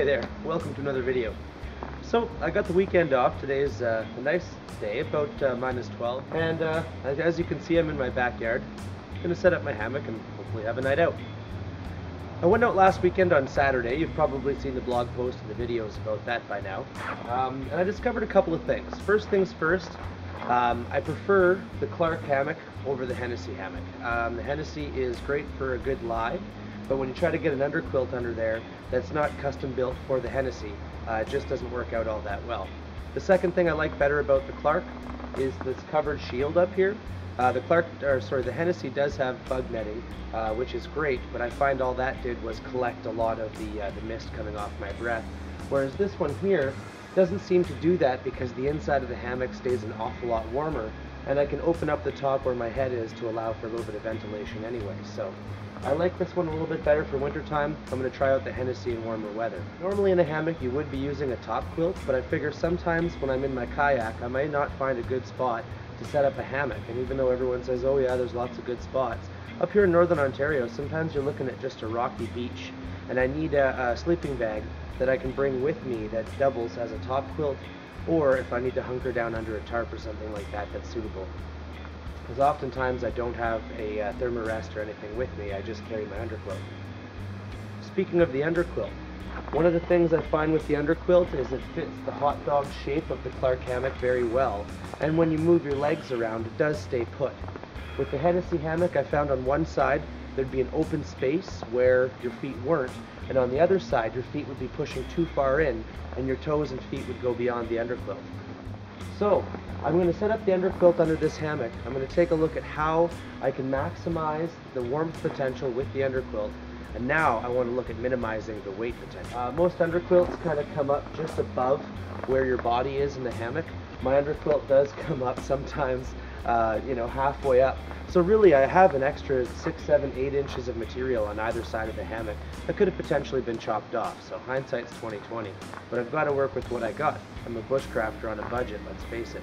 Okay there, welcome to another video. So I got the weekend off. Today is a nice day, about minus 12, and as you can see, I'm in my backyard. I'm going to set up my hammock and hopefully have a night out. I went out last weekend on Saturday. You've probably seen the blog post and the videos about that by now. And I discovered a couple of things. First things first, I prefer the Clark hammock over the Hennessy hammock. The Hennessy is great for a good lie, but when you try to get an underquilt under there that's not custom built for the Hennessy, it just doesn't work out all that well. The second thing I like better about the Clark is this covered shield up here. The Hennessy does have bug netting, which is great, but I find all that did was collect a lot of the mist coming off my breath. Whereas this one here doesn't seem to do that because the inside of the hammock stays an awful lot warmer, and I can open up the top where my head is to allow for a little bit of ventilation anyway. So I like this one a little bit better for winter time. I'm going to try out the Hennessy in warmer weather. Normally in a hammock you would be using a top quilt, but I figure sometimes when I'm in my kayak I might not find a good spot to set up a hammock. And even though everyone says, oh yeah, there's lots of good spots, up here in northern Ontario sometimes you're looking at just a rocky beach, and I need a sleeping bag that I can bring with me that doubles as a top quilt, or if I need to hunker down under a tarp or something like that, that's suitable. Because oftentimes I don't have a thermarest or anything with me, I just carry my underquilt. Speaking of the underquilt, one of the things I find with the underquilt is it fits the hot dog shape of the Clark hammock very well, and when you move your legs around it does stay put. With the Hennessy hammock, I found on one side there'd be an open space where your feet weren't, and on the other side your feet would be pushing too far in and your toes and feet would go beyond the underquilt. So I'm going to set up the underquilt under this hammock. I'm going to take a look at how I can maximize the warmth potential with the underquilt, and now I want to look at minimizing the weight potential. Most underquilts kind of come up just above where your body is in the hammock. My underquilt does come up sometimes halfway up. So really I have an extra 6, 7, 8 inches of material on either side of the hammock that could have potentially been chopped off. So hindsight's 20/20. But I've got to work with what I got. I'm a bushcrafter on a budget, let's face it.